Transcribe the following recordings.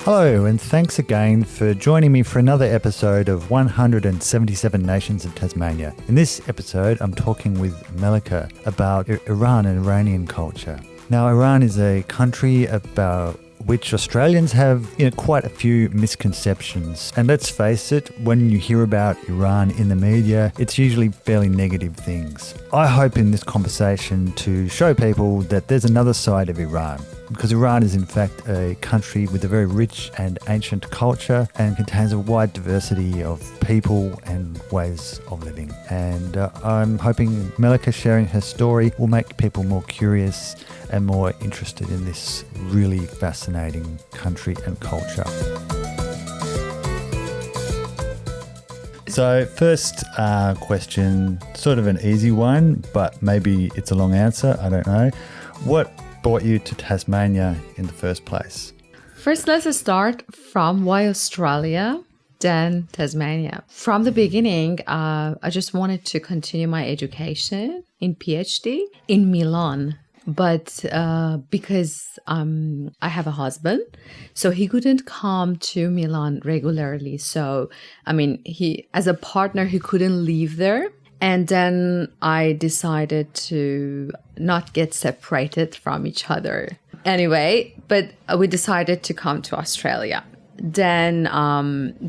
Hello, and thanks again for joining me for another episode of 177 Nations of Tasmania. In this episode, I'm talking with Melika about Iran and Iranian culture. Now, Iran is a country about which Australians have quite a few misconceptions. And let's face it, when you hear about Iran in the media, it's usually fairly negative things. I hope in this conversation to show people that there's another side of Iran, because Iran is in fact a country with a very rich and ancient culture and contains a wide diversity of people and ways of living. And I'm hoping Melika sharing her story will make people more curious and more interested in this really fascinating country and culture. So first question, sort of an easy one, but maybe it's a long answer, I don't know. What brought you to Tasmania in the first place? First, let's start from why Australia, then Tasmania. From the beginning, I just wanted to continue my education in PhD in Milan. But because I have a husband, so he couldn't come to Milan regularly. So, he as a partner, he couldn't live there. And then I decided to not get separated from each other. Anyway, but we decided to come to Australia. Then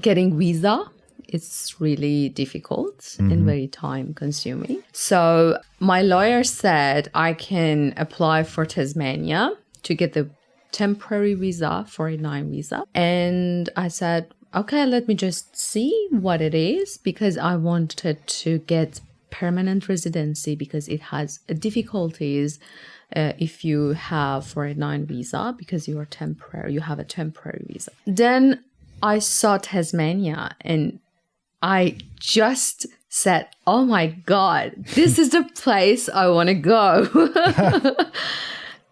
getting visa, it's really difficult and very time consuming. So my lawyer said I can apply for Tasmania to get the temporary visa, 489 visa. And I said, okay, let me just see what it is, because I wanted to get permanent residency because it has difficulties if you have 489 visa because you have a temporary visa. Then I saw Tasmania and I just said, oh my God, this is the place I want to go.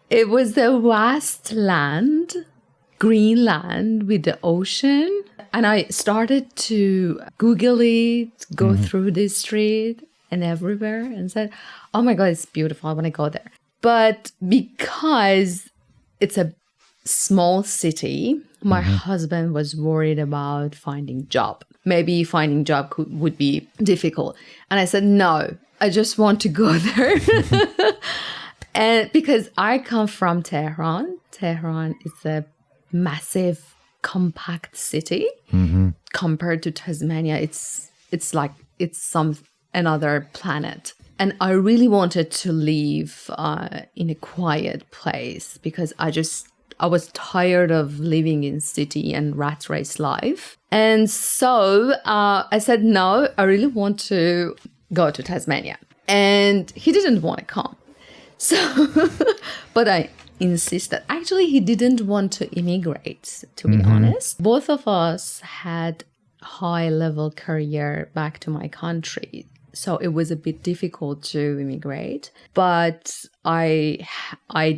It was the vast land, green land with the ocean. And I started to Google it, go through the street and everywhere and said, oh my God, it's beautiful. I want to go there. But because it's a small city, my husband was worried about finding job. Maybe finding job would be difficult. And I said, no, I just want to go there. And because I come from Tehran. Tehran is a massive, compact city. Compared to Tasmania, it's like it's another planet. And I really wanted to live in a quiet place because I was tired of living in city and rat race life. And so I said, no, I really want to go to Tasmania. And he didn't want to come. So, but I insisted. Actually, he didn't want to immigrate, to be honest. Both of us had high-level career back to my country. So it was a bit difficult to immigrate. But I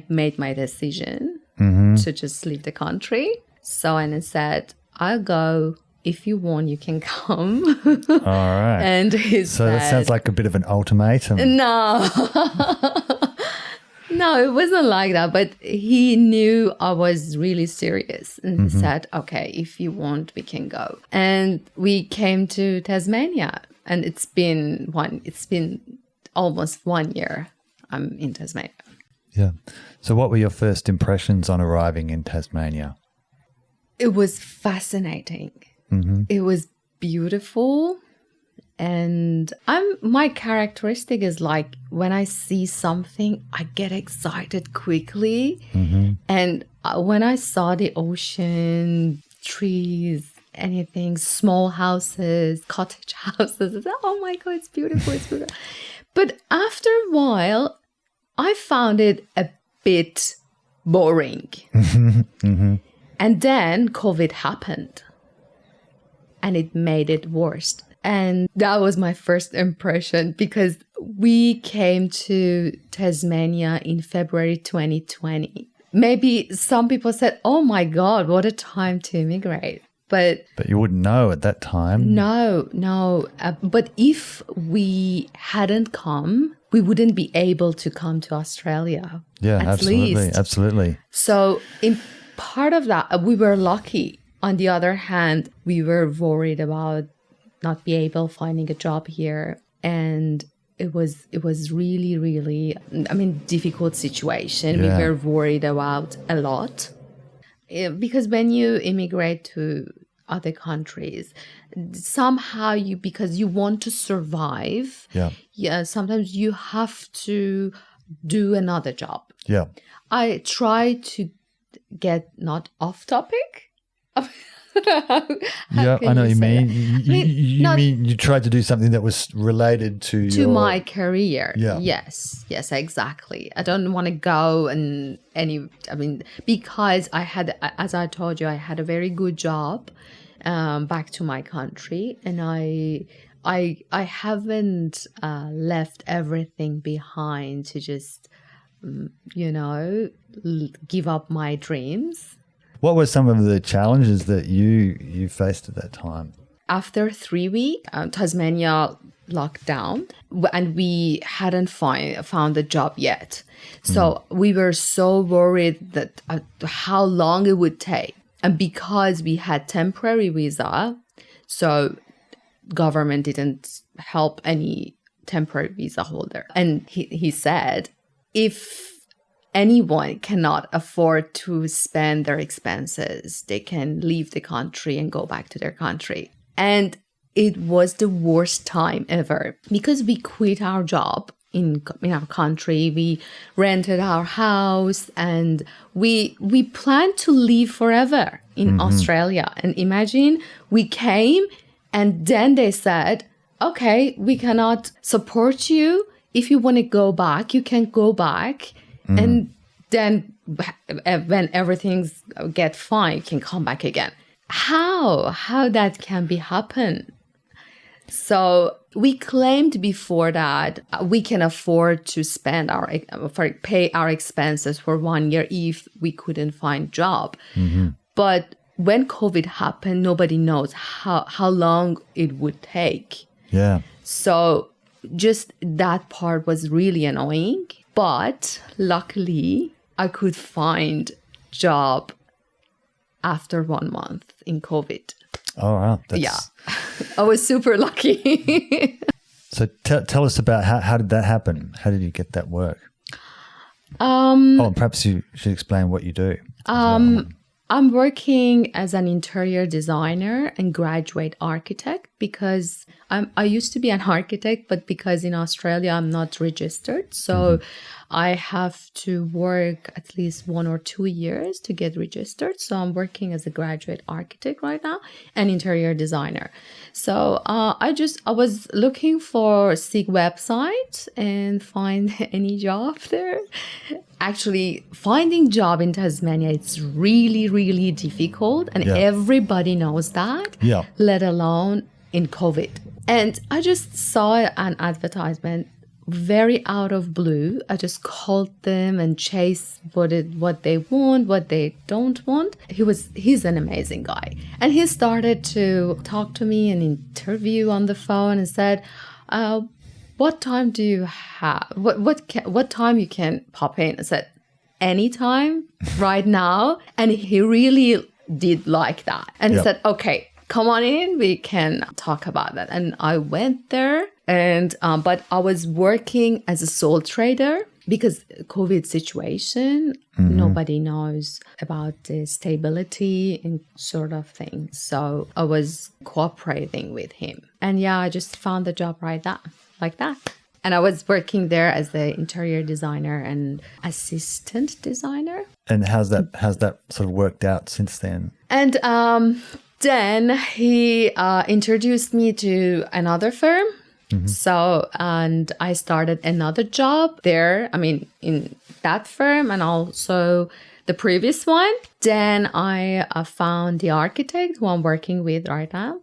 made my decision to just leave the country. So I said, I'll go. If you want, you can come. All right. And he said, that sounds like a bit of an ultimatum. No. No, it wasn't like that. But he knew I was really serious. And he said, okay, if you want, we can go. And we came to Tasmania. And it's been almost 1 year I'm in Tasmania. Yeah. So what were your first impressions on arriving in Tasmania? It was fascinating. It was beautiful. And my characteristic is like when I see something, I get excited quickly. And when I saw the ocean, trees, anything, small houses, cottage houses, I said, oh my God, it's beautiful, it's beautiful. But after a while, I found it a bit boring. And then COVID happened and it made it worse. And that was my first impression because we came to Tasmania in February 2020. Maybe some people said, oh my God, what a time to immigrate. But you wouldn't know at that time. No. But if we hadn't come, we wouldn't be able to come to Australia. Yeah, absolutely. Least. Absolutely. So part of that, we were lucky. On the other hand, we were worried about not be able finding a job here. And it was really, really, difficult situation. Yeah. We were worried about a lot. Because when you immigrate to other countries, somehow because you want to survive, sometimes you have to do another job. Yeah. I try to get not off topic. Yeah, I know what you mean. You mean you tried to do something that was related to my career. Yeah. Yes, exactly. I don't want to go because I had, as I told you, I had a very good job back to my country, and I haven't left everything behind to just give up my dreams. What were some of the challenges that you faced at that time? After 3 weeks, Tasmania locked down, and we hadn't found a job yet. So we were so worried that how long it would take. And because we had temporary visa, so government didn't help any temporary visa holder. And he said, if anyone cannot afford to spend their expenses, they can leave the country and go back to their country. And it was the worst time ever because we quit our job in our country. We rented our house and we planned to live forever in Australia. And imagine we came and then they said, okay, we cannot support you. If you want to go back, you can go back. And then when everything's get fine, you can come back again. How that can be happen? So we claimed before that we can afford to pay our expenses for 1 year if we couldn't find job. But when COVID happened, nobody knows how long it would take. Yeah. So just that part was really annoying. But luckily, I could find job after 1 month in COVID. Oh, wow. I was super lucky. So tell us about how did that happen? How did you get that work? And perhaps you should explain what you do. I'm working as an interior designer and graduate architect because I used to be an architect, but because in Australia I'm not registered. So I have to work at least 1 or 2 years to get registered. So I'm working as a graduate architect right now and interior designer. So I was looking for SIG website and find any job there. Actually, finding job in Tasmania, it's really, really difficult. And everybody knows that, let alone in COVID. And I just saw an advertisement very out of blue. I just called them and chased what they want, what they don't want. He's an amazing guy. And he started to talk to me and interview on the phone and said, what time do you have? What time you can pop in? I said, anytime, right now. And he really did like that. And he said, okay, come on in. We can talk about that. And I went there. And but I was working as a sole trader because COVID situation, nobody knows about the stability and sort of thing. So I was cooperating with him. And I just found the job like that. And I was working there as the interior designer and assistant designer. And how's that sort of worked out since then? And then he introduced me to another firm. So, and I started another job there, in that firm and also the previous one. Then I found the architect who I'm working with right now.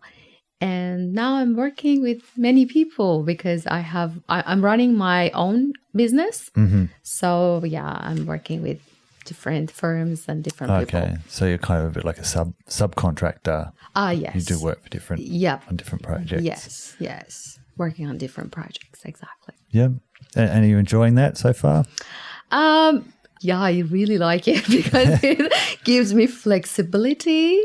And now I'm working with many people because I'm running my own business. So, I'm working with different firms and different people. Okay, so you're kind of a bit like a subcontractor. Yes. You do work for different on different projects. Yes. Working on different projects, exactly. Yeah. And are you enjoying that so far? Yeah, I really like it because it gives me flexibility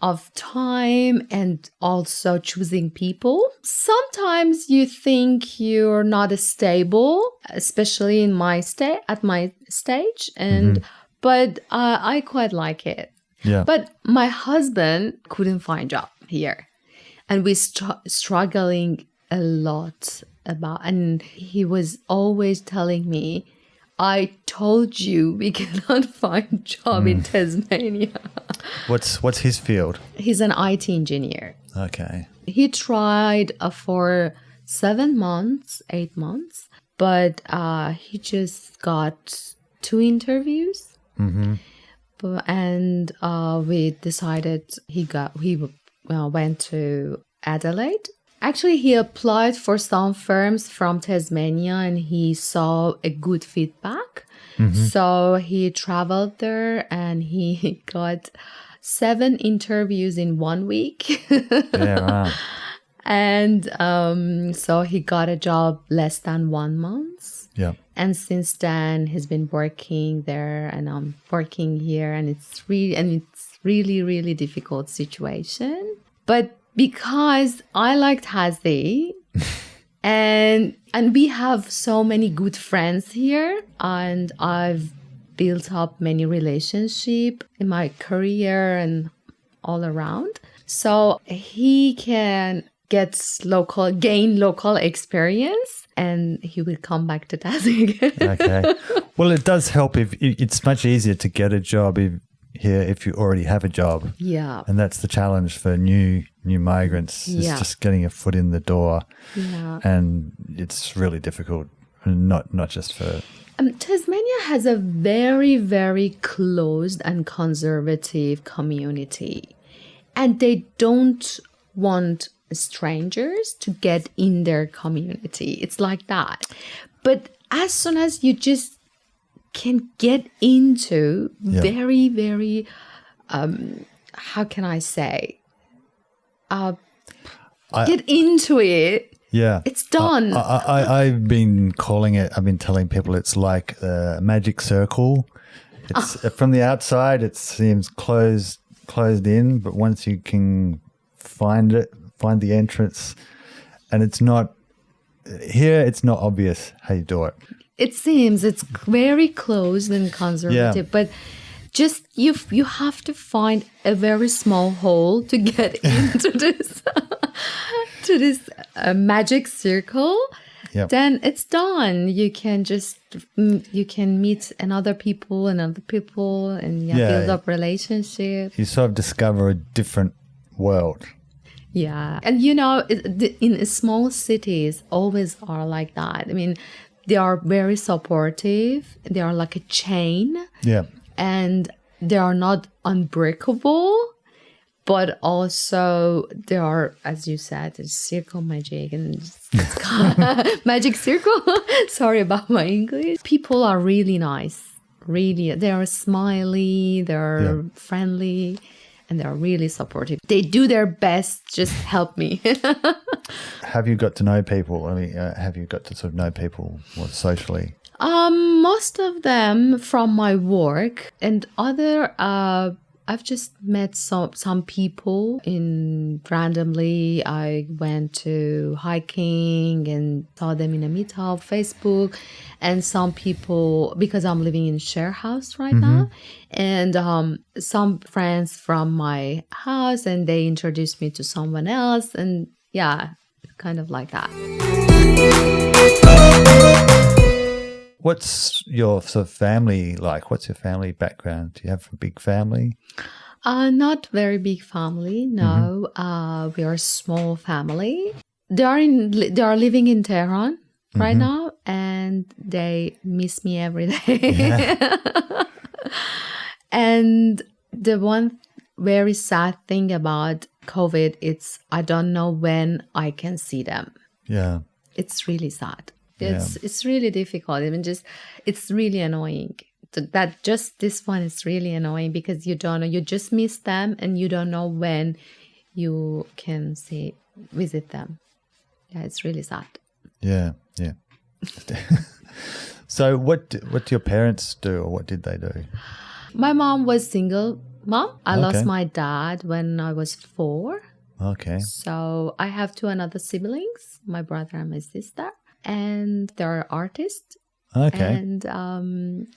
of time and also choosing people. Sometimes you think you're not stable, especially in my at my stage, and but I quite like it. Yeah. But my husband couldn't find job here, and we struggling a lot and he was always telling me, I told you we cannot find job in Tasmania. What's his field? He's an IT engineer. Okay. He tried for 7 months, 8 months, but he just got 2 interviews. And we decided he went to Adelaide. Actually, he applied for some firms from Tasmania and he saw a good feedback. So he traveled there and he got 7 interviews in 1 week. Yeah, wow. And so he got a job less than 1 month. Yeah. And since then, he's been working there and I'm working here. And it's really, really difficult situation. But because I like Tassie and we have so many good friends here and I've built up many relationships in my career and all around. So he can gain local experience and he will come back to Tassie again. Okay. Well, it does help if it's much easier to get a job here if you already have a job. Yeah. And that's the challenge for new migrants is just getting a foot in the door. Yeah. And it's really difficult, not just for... Tasmania has a very, very closed and conservative community. And they don't want strangers to get in their community. It's like that. But as soon as you just can get into very, very, how can I say, get into it. Yeah. It's done. I've been telling people it's like a magic circle. It's from the outside, it seems closed in, but once you can find the entrance, and it's not obvious how you do it. It seems it's very closed and conservative, but just you have to find a very small hole to get into this magic circle. Yep. Then it's done. You can meet another people and build up relationships. You sort of discover a different world. Yeah. And in small cities always are like that. I mean, they are very supportive. They are like a chain. Yeah. And they are not unbreakable, but also they are, as you said, it's circle magic and magic circle. Sorry about my English. People are really nice. Really, they are smiley. They are friendly. And they're really supportive. They do their best, just help me. Have you got to know people? I mean, have you got to sort of know people more socially? Most of them from my work and other, I've just met some people randomly. I went to hiking and saw them in a meetup, Facebook, and some people, because I'm living in a share house right now, and some friends from my house, and they introduced me to someone else, and kind of like that. What's your sort of family like? What's your family background? Do you have a big family? Not very big family, no. We are a small family. They are living in Tehran right now, and they miss me every day. Yeah. And the one very sad thing about COVID, I don't know when I can see them. Yeah. It's really sad. It's really difficult. Even it's really annoying. This one is really annoying because you don't know. You just miss them and you don't know when you can visit them. Yeah, it's really sad. Yeah. So what do your parents do, or what did they do? My mom was single mom. I lost Okay. my dad when I was 4. Okay. So I have 2 other siblings, my brother and my sister. And they're artists. Okay. And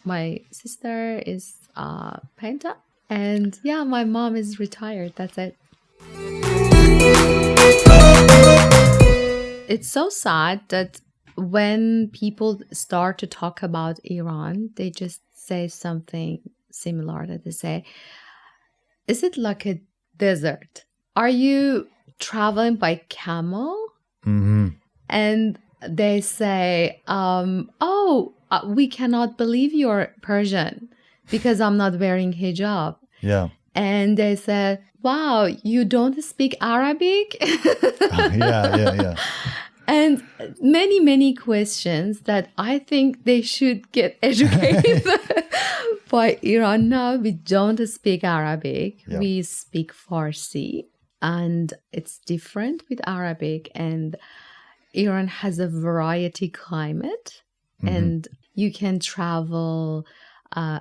my sister is a painter. And yeah, my mom is retired. That's it. It's so sad that when people start to talk about Iran, they just say something similar, that they say, is it like a desert? Are you traveling by camel? Mm-hmm. And they say, we cannot believe you're Persian because I'm not wearing hijab. Yeah. And they said, wow, you don't speak Arabic? Yeah. And many, many questions that I think they should get educated by Iran. Now we don't speak Arabic. Yeah. We speak Farsi. And it's different with Arabic. And Iran has a variety climate. Mm-hmm. And you can travel.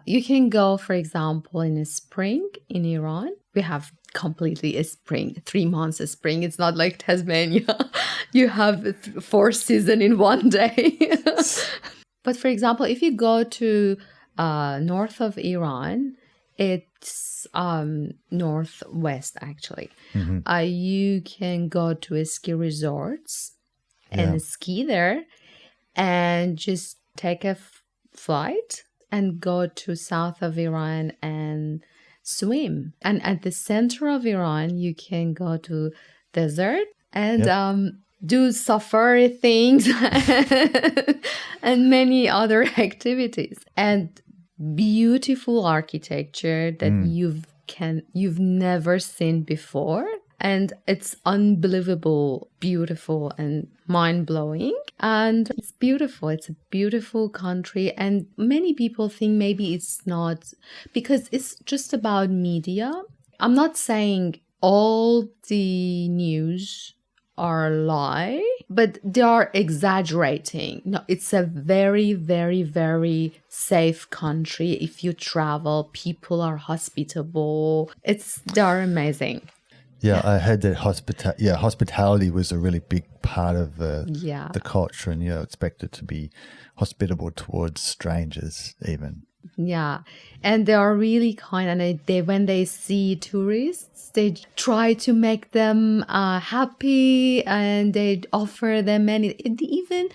You can go, for example, in the spring in Iran. We have completely a spring, 3 months of spring. It's not like Tasmania. You have 4 seasons in one day. But for example, if you go to north of Iran, it's northwest actually. Mm-hmm. You can go to ski resorts and Yeah. ski there and just take a flight and go to south of Iran and swim. And at the center of Iran, you can go to desert and do safari things and many other activities. And beautiful architecture that you've never seen before. And it's unbelievable, beautiful, and mind-blowing. And it's beautiful. It's a beautiful country. And many people think maybe it's not, because it's just about media. I'm not saying all the news are lie, but they are exaggerating. No, it's a very, very, very safe country. If you travel, people are hospitable. They are amazing. Yeah, I heard that hospitality was a really big part of the culture, and expected to be hospitable towards strangers even. Yeah, and they are really kind, and they when they see tourists, they try to make them happy, and they offer them many. Even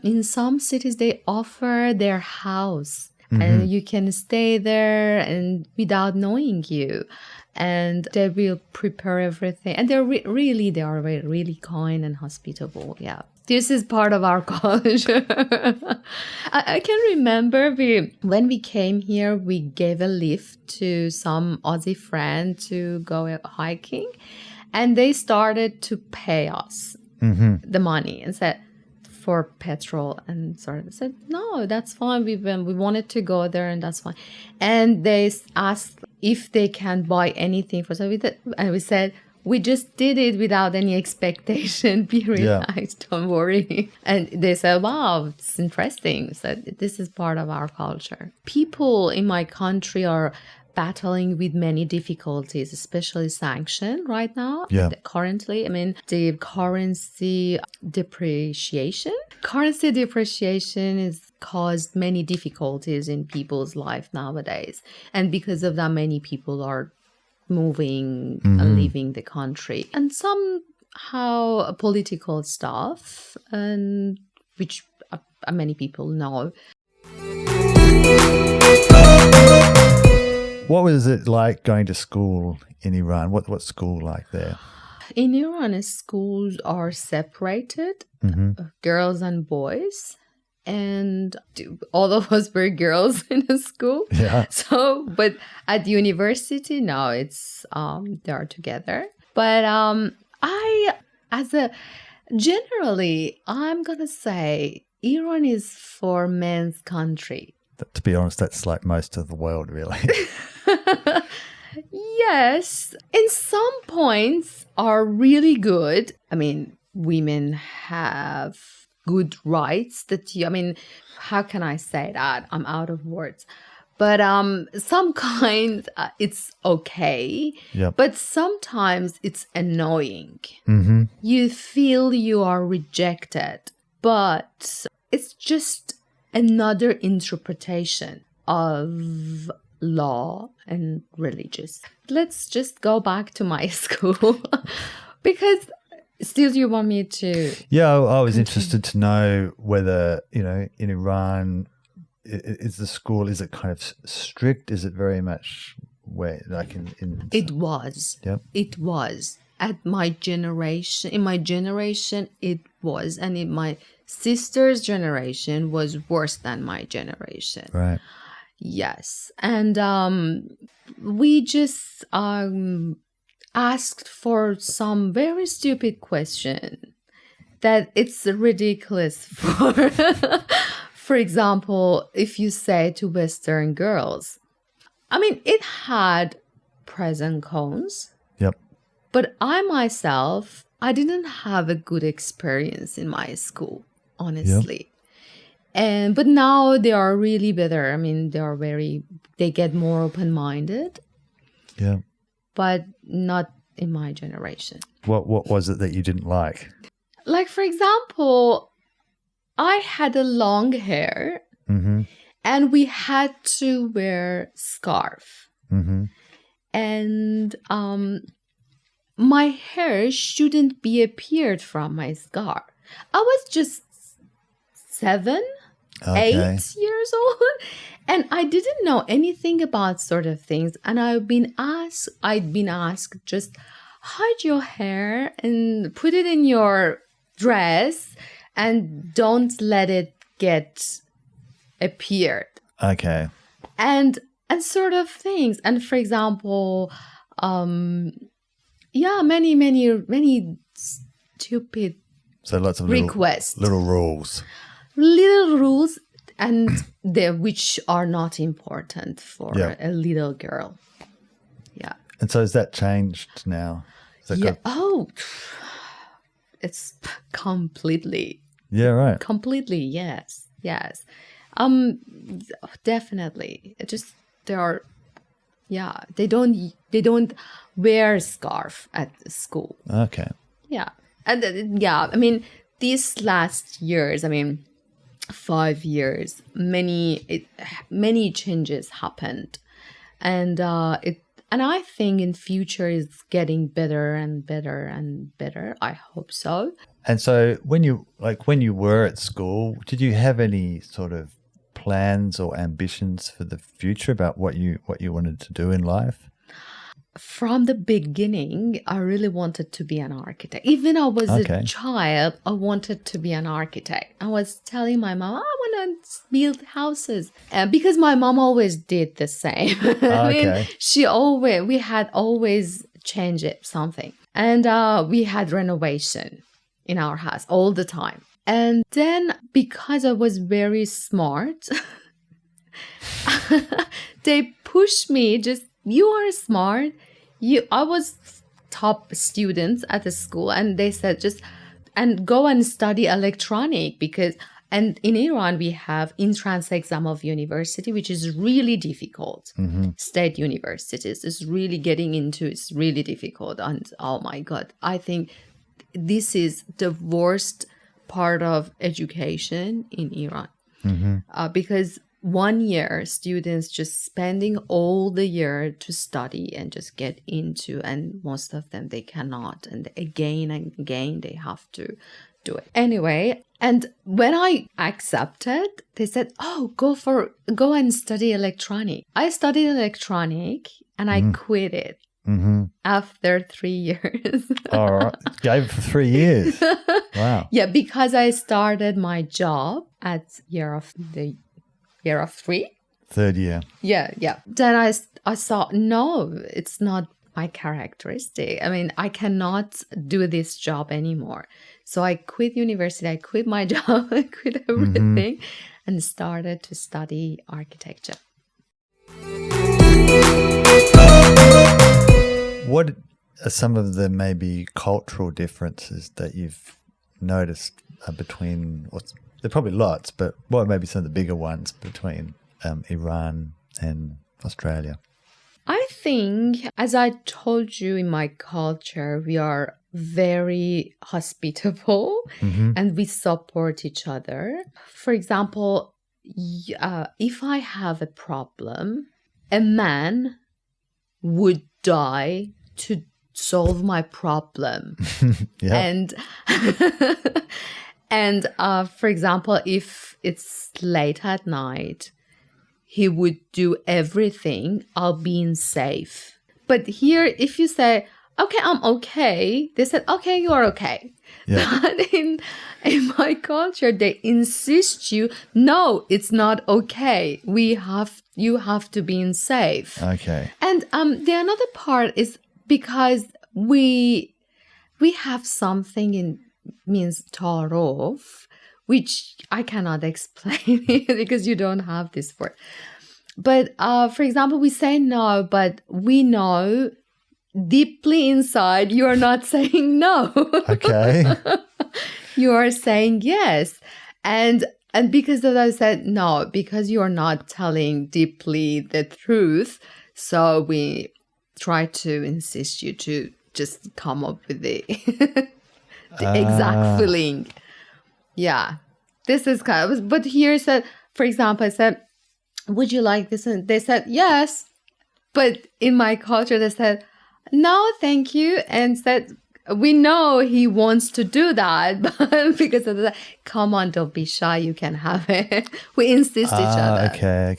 in some cities, they offer their house, and you can stay there and without knowing you. And they will prepare everything. And they're really kind and hospitable. Yeah. This is part of our culture. I can remember when we came here, we gave a lift to some Aussie friend to go hiking. And they started to pay us the money and said, for petrol, and sort of said, no, that's fine. We wanted to go there, and that's fine. And they asked if they can buy anything for us. And we said, we just did it without any expectation. Be relaxed, don't worry. And they said, wow, it's interesting. So this is part of our culture. People in my country are battling with many difficulties, especially sanction right now. Yeah. Currently, I mean, the currency depreciation. Currency depreciation has caused many difficulties in people's life nowadays. And because of that, many people are moving and leaving the country. And somehow political stuff, and which many people know. What was it like going to school in Iran? What's school like there? In Iran, schools are separated, girls and boys. And all of us were girls in the school. Yeah. So, but at university, now it's they are together. But generally, I'm gonna say Iran is for men's country. To be honest, that's like most of the world, really. Yes, in some points are really good. I mean, women have good rights that you, I mean, how can I say that? I'm out of words. But some kind, it's okay. Yep. But sometimes it's annoying. Mm-hmm. You feel you are rejected, but it's just another interpretation of law and religious. Let's just go back to my school because still you want me to... Yeah, I was interested to know whether, in Iran, is the school, is it kind of strict? Is it very much where, like in It was. Yep. It was. At my generation, in my generation, it was. And in my sister's generation was worse than my generation. Right. Yes. And we just asked for some very stupid question that it's ridiculous for. For example, if you say to Western girls, I mean, it had pros and cons. Yep. But I myself, I didn't have a good experience in my school, honestly. Yep. But now they are really better. I mean, they get more open-minded. Yeah. But not in my generation. What was it that you didn't like? Like, for example, I had a long hair, and we had to wear scarf. And my hair shouldn't be appeared from my scarf. I was just 7, 8 years old, and I didn't know anything about sort of things. And I'd been asked, just hide your hair and put it in your dress and don't let it get appeared. Okay. And sort of things. And for example, many stupid so lots of requests. Little rules. Little rules, and which are not important for a little girl. Yeah. And so has that changed now? It's completely. Yeah, right. Completely, yes. Definitely. It just they don't wear scarf at school. Okay. Yeah. And I mean, these last years, 5 years, many changes happened. And I think in future it's getting better and better and better. I hope so. And so when you were at school, did you have any sort of plans or ambitions for the future about what you wanted to do in life? From the beginning, I really wanted to be an architect. Even I was a child, I wanted to be an architect. I was telling my mom, I want to build houses. Because my mom always did the same. We had always changed something. And we had renovation in our house all the time. And then because I was very smart, they pushed me just, you are smart. I was top students at the school, and they said and go and study electronic and in Iran we have entrance exam of university, which is really difficult. State universities is really it's really difficult. And oh my God, I think this is the worst part of education in Iran. Because 1 year students just spending all the year to study and just get into, and most of them they cannot, and again and again they have to do it anyway. And when I accepted, they said, go and study electronic. I studied electronic and I quit it after 3 years. All right. Gave it for 3 years. Wow. Yeah, because I started my job at year of 3. Third year. Yeah. Then I saw, no, it's not my characteristic. I cannot do this job anymore. So I quit university, I quit my job, I quit everything and started to study architecture. What are some of the maybe cultural differences that you've noticed between, there are probably lots, but what maybe some of the bigger ones between Iran and Australia? I think, as I told you, in my culture, we are very hospitable and we support each other. For example, if I have a problem, a man would die to solve my problem. And for example, if it's late at night, he would do everything. I'll be safe. But here, if you say, okay, I'm okay, they said, okay, you are okay. Yeah. But in my culture, they insist you, no, it's not okay. You have to be safe. Okay. And the another part is because we have something in means tarof, which I cannot explain because you don't have this word. But for example, we say no, but we know deeply inside you are not saying no. Okay. You are saying yes. And because of that, I said no, because you are not telling deeply the truth. So we try to insist you to just come up with the exact feeling. Yeah. This is kind of, but here said, for example, I said, would you like this? And they said, yes. But in my culture, they said, no, thank you. And said, we know he wants to do that, but because of that, come on, don't be shy. You can have it. We insist each other. Okay.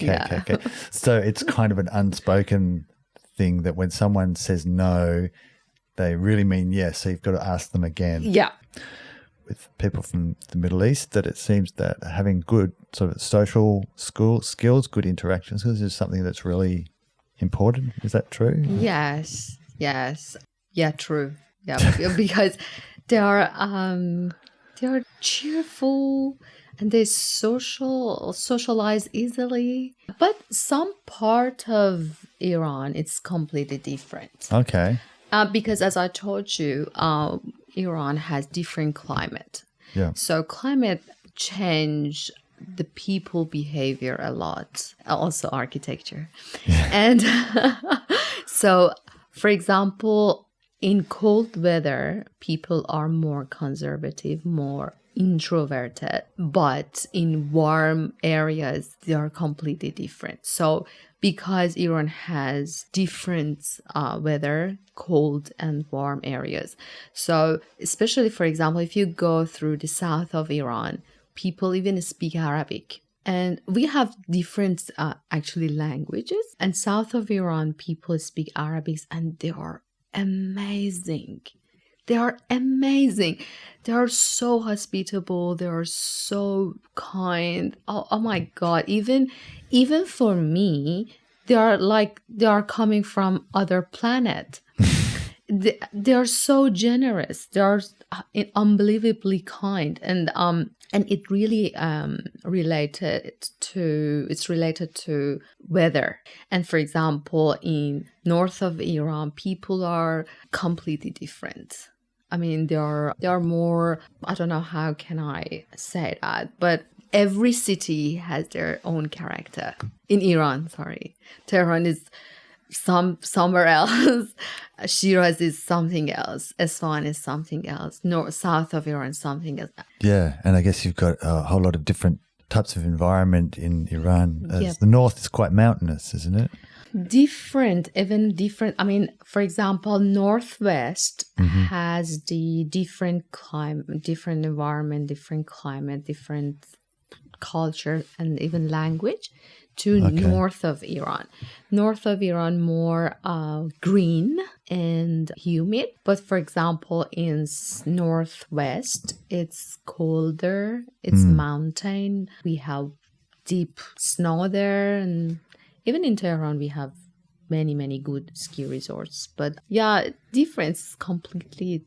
So it's kind of an unspoken thing that when someone says no, they really mean yes. So you've got to ask them again. Yeah. With people from the Middle East, that it seems that having good sort of social skills, good interaction skills is something that's really important. Is that true? Yes. Yeah, true. Yeah, because they are cheerful and they socialize easily. But some part of Iran, it's completely different. Okay. Because as I told you, Iran has different climate. Yeah. So climate change the people behavior a lot, also architecture. Yeah. And so, for example, in cold weather, people are more conservative, more introverted, but in warm areas, they are completely different. So because Iran has different weather, cold and warm areas. So especially, for example, if you go through the south of Iran, people even speak Arabic. And we have different actually languages. And south of Iran, people speak Arabic and they are amazing. They are amazing. They are so hospitable. They are so kind. Oh my God. Even for me, they are coming from other planet. They are so generous. They are unbelievably kind. And it really related to weather. And for example, in north of Iran, people are completely different. I mean, they are more, I don't know how can I say that, but every city has their own character. In Iran, Tehran is somewhere else. Shiraz is something else. Isfahan is something else. South of Iran, something else. Yeah, and I guess you've got a whole lot of different types of environment in Iran. Yep. The north is quite mountainous, isn't it? Different. I mean, for example, Northwest has the different climate, different environment, different climate, different culture, and even language to north of Iran. North of Iran, more green and humid. But for example, in Northwest, it's colder, it's mountain. We have deep snow there, and even in Tehran, we have many, many good ski resorts. But yeah, difference completely.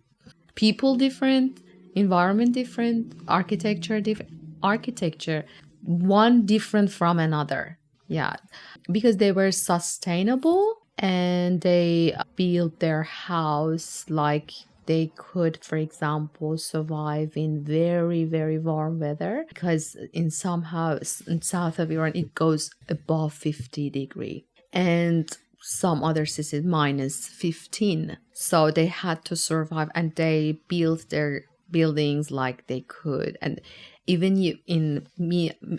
People different, environment different, architecture different. Architecture, one different from another. Yeah, because they were sustainable and they built their house like they could, for example, survive in very, very warm weather, because in south of Iran, it goes above 50 degree. And some other cities minus 15. So they had to survive, and they built their buildings like they could. And even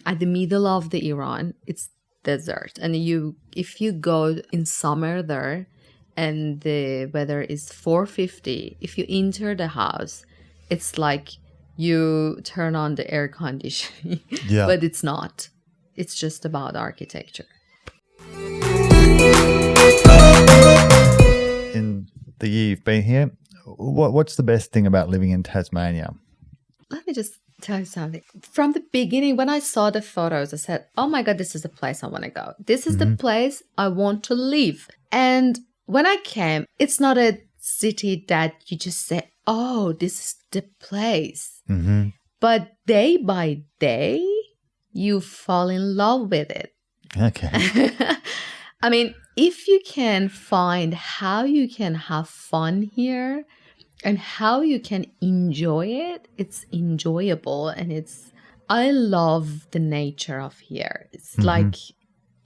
at the middle of the Iran, it's desert. And if you go in summer there, and the weather is 450, if you enter the house, it's like you turn on the air conditioning. Yeah. But it's not. It's just about architecture. In the year you've been here, what's the best thing about living in Tasmania? Let me just tell you something. From the beginning, when I saw the photos, I said, oh my God, this is the place I want to go. This is the place I want to live. And when I came, it's not a city that you just say, oh, this is the place. Mm-hmm. But day by day, you fall in love with it. Okay. I mean, if you can find how you can have fun here and how you can enjoy it, it's enjoyable. And I love the nature of here. It's like,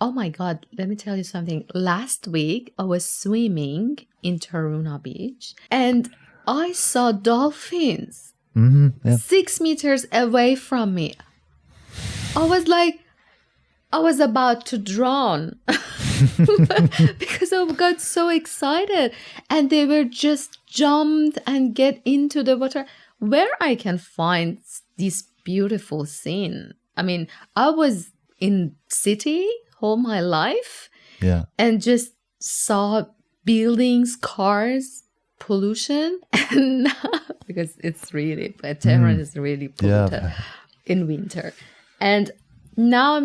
oh my God, let me tell you something. Last week, I was swimming in Taruna Beach and I saw dolphins 6 meters away from me. I was about to drown because I got so excited, and they were just jumped and get into the water. Where I can find this beautiful scene? I mean, I was in city all my life, and just saw buildings, cars, pollution, and because Tehran is really polluted in winter. And now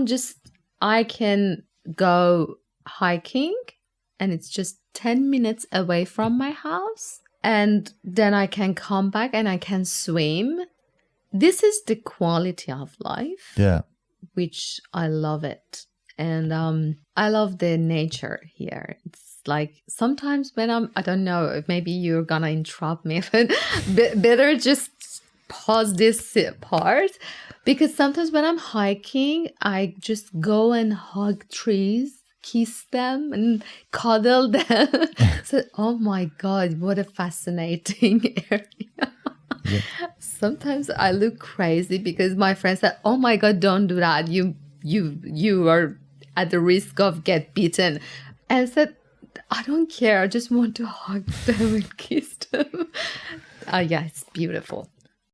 I can go hiking, and it's just 10 minutes away from my house. And then I can come back and I can swim. This is the quality of life. Yeah. Which I love it. And I love the nature here. It's like sometimes when I don't know, maybe you're gonna interrupt me, but better just pause this part. Because sometimes when I'm hiking, I just go and hug trees, kiss them, and cuddle them. So, oh my God, what a fascinating area. Yeah. Sometimes I look crazy because my friends said, oh my God, don't do that. You are at the risk of get bitten. And I said, I don't care. I just want to hug them and kiss them. Yeah, it's beautiful.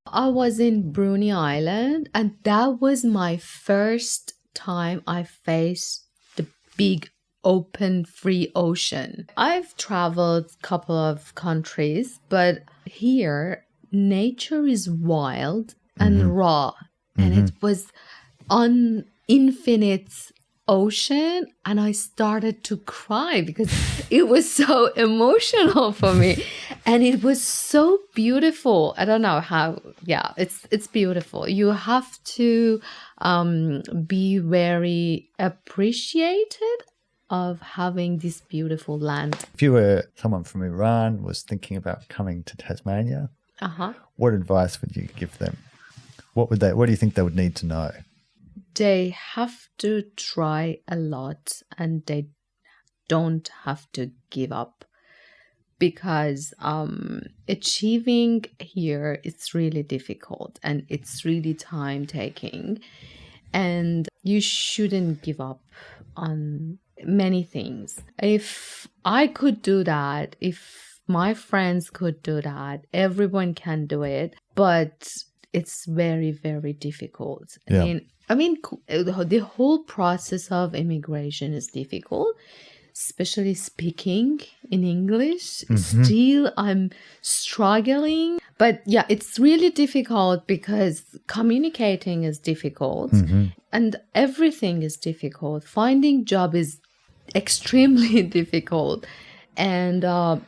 I was in Brunei Island, and that was my first time I faced the big open free ocean. I've traveled a couple of countries, but here nature is wild and raw, and it was on infinite ocean, and I started to cry because it was so emotional for me, and it was so beautiful. I don't know how. Yeah, it's beautiful. You have to be very appreciated of having this beautiful land. If you were someone from Iran was thinking about coming to Tasmania, what advice would you give them? What do you think they would need to know? They have to try a lot, and they don't have to give up, because achieving here is really difficult and it's really time taking, and you shouldn't give up on many things. If I could do that, if my friends could do that, everyone can do it, but it's very, very difficult. Yeah. I mean, the whole process of immigration is difficult, especially speaking in English. Still, I'm struggling. But yeah, it's really difficult because communicating is difficult and everything is difficult. Finding job is extremely difficult. And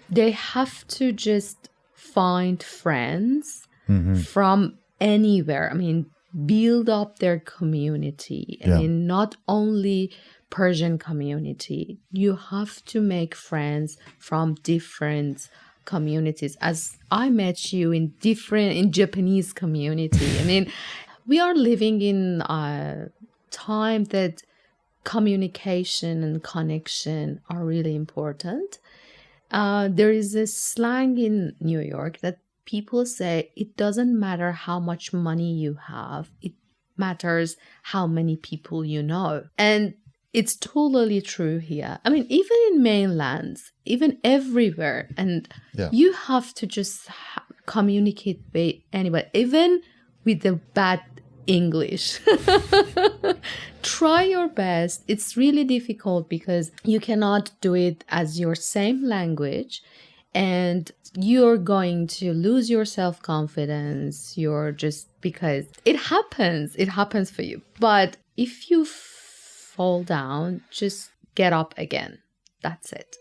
they have to just find friends from anywhere. I mean, build up their community. I mean, not only Persian community. You have to make friends from different communities. As I met you in Japanese community. I mean, we are living in a time that communication and connection are really important. There is a slang in New York that people say it doesn't matter how much money you have. It matters how many people you know. And it's totally true here. I mean, even in mainlands, even everywhere. And you have to just communicate with anybody, even with the bad English. Try your best. It's really difficult because you cannot do it as your same language, and you're going to lose your self-confidence. You're just, because it happens for you. But if you fall down, just get up again. That's it.